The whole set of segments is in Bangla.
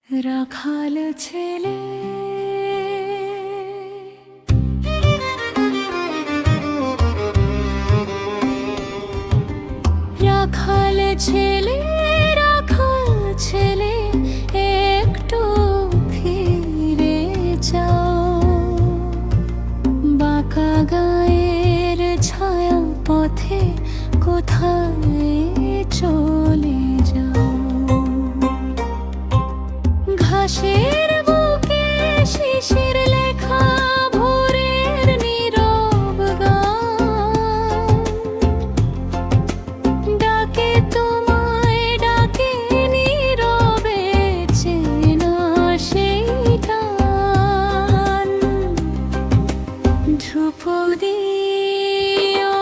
রাখাল ছেলে রাখাল ছেলে রাখাল ছেলে একটু ফিরে যাও, বাঁকা গায়ের ছায়া পথে কোথায় চলে যাও। ঘাসের বুকে শিশির লেখা ভোরের নীরব গান ডাকে তোমায়, ডাকে নীরবে চেনা সেই টান। ধ্রুপদী ও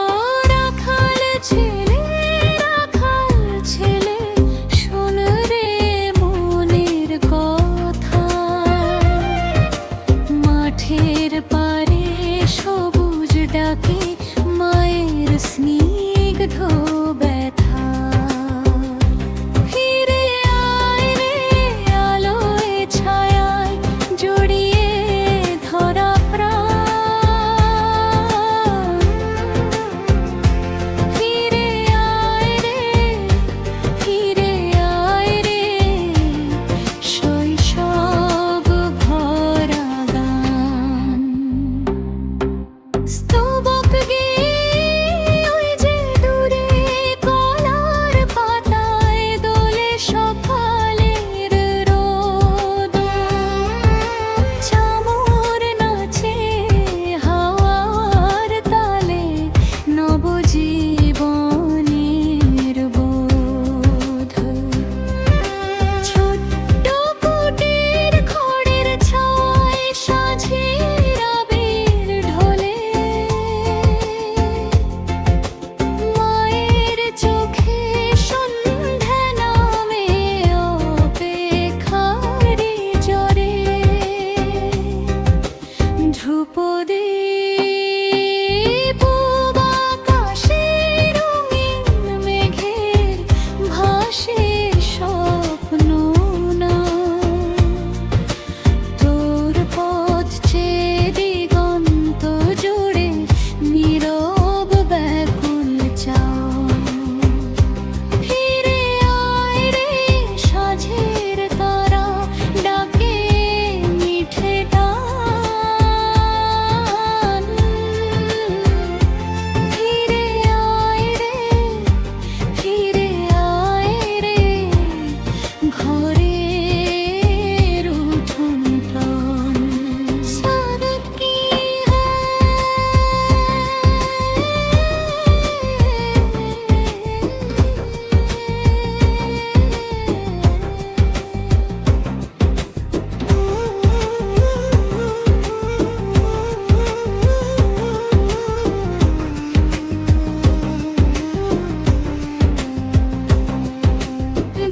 রাখাল ছেলে রাখাল ছেলে, শোন রে মনের কথা। মাঠের পারে সবুজ ডাকে মায়ের স্নিগ্ধ ব্যথা। ফিরে আয় রে আলোয় ছায়ায় জড়িয়ে ধরা প্রাণ। ফিরে আয় রে, ফিরে আয় রে, শৈশব ভরা গান। স্তবক গেয়ে ওই যে দূরে কলার পাতায় দোলে সকালের রোদ। চামর নাচে হাওয়ার তালে নবজীবনের বোধ। ছোট্ট কুটির খড়ের ছায় সাঁঝের আবির ঢোলে। মায়ের চোখে সন্ধ্যা নামে অপেক্ষারই জ্বরে। ধ্রুপদী পূব আকাশে রঙিন মেঘের ভাসে স্বপ্ন না। তোর পথ চেয়ে দিগন্ত জুড়ে নীরব ব্যাকুল চাও। ফিরে আয় রে সাঁঝের তারা ডাকে মিঠে টান। ফিরে আয় রে, ফিরে আয় রে, ঘরের উঠোন প্রাণ। সারকি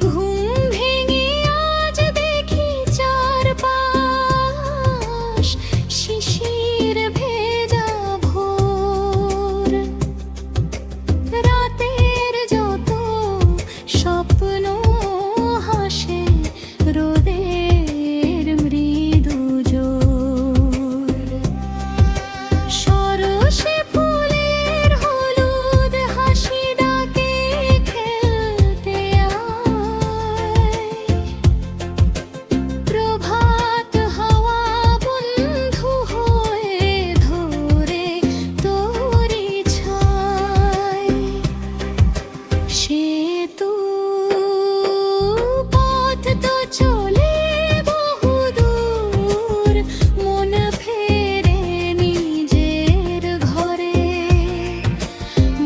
ঘুম ভেঙে আজ দেখি চারপাশ শিশির ভেজা ভোর। রাতের যত স্বপ্ন হাসে রোদের মৃদু জোর। সরসে ফুলের হলুদ হাসি ডাকে খেলতে আয়। প্রভাত হাওয়া বন্ধু হয়ে ধরে তোরি ছায়। সেতু পথ তো চলে বহুদূর, মন ফেরে নিজের ঘরে।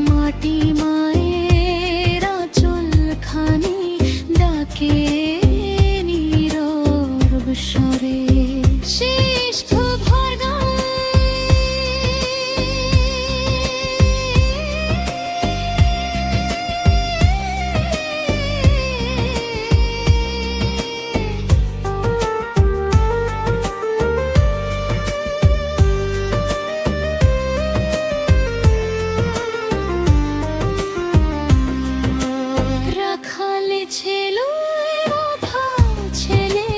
মাটি মায়ের আঁচলখানি ডাকে নীরব স্বরে। শেষ ভোর গান রাখাল ছেলে রাখাল ছেলে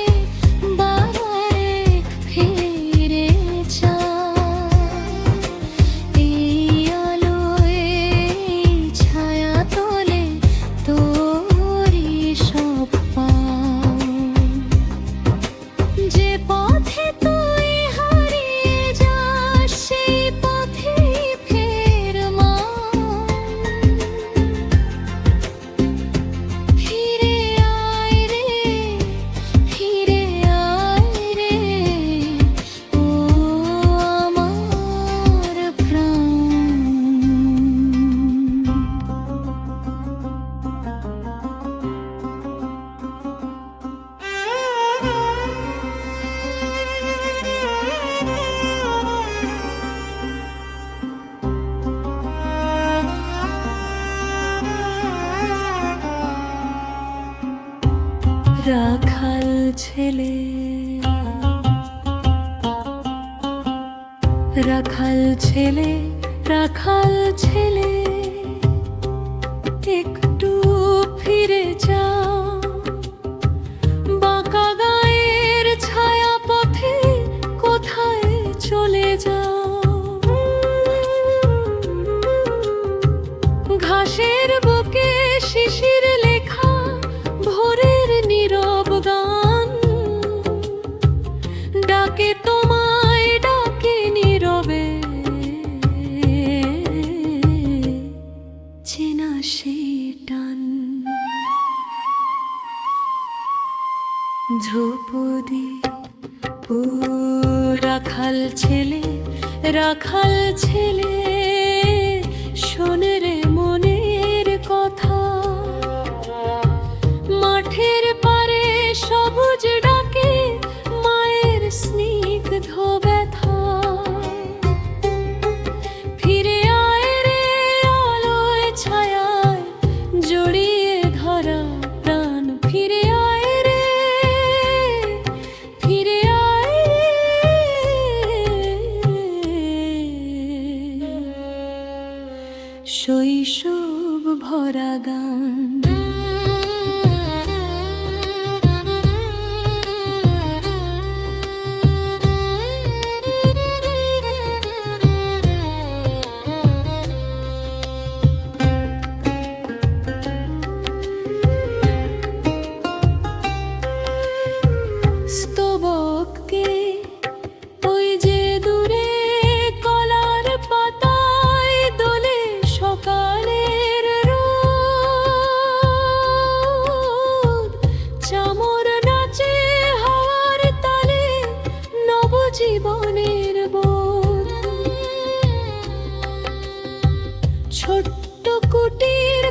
রাখাল ছেলে, রাখাল ছেলে, রাখাল ছেলে, একটু ফিরে যাও, বাঁকা গায়ের ছায়া পথে কোথায় চলে যাও। ঘাসের বুকে শিশির লেখা ভোরের নীরব গান, ডাকে তোমায়, ডাকে নীরবে, চেনা সে টান। ধ্রুপদী রাখাল ছেলে, রাখাল ছেলে, শোন রে মনের কথা। মাঠের পারে সবুজ ডাকে মায়ের স্নিগ্ধ ব্যথা। ফিরে আয় রে আলোয় ছায়ায় জড়িয়ে ধরা প্রাণ। ফিরে আয় রে, ফিরে আয় রে, শৈশব ভরা গান। স্তবককে ওই যে দূরে কলার পাতায় দোলে সকালের রোদ। চামর নাচে হাওয়ার তালে নবজীবনের বোধ। ছোট্ট কুটির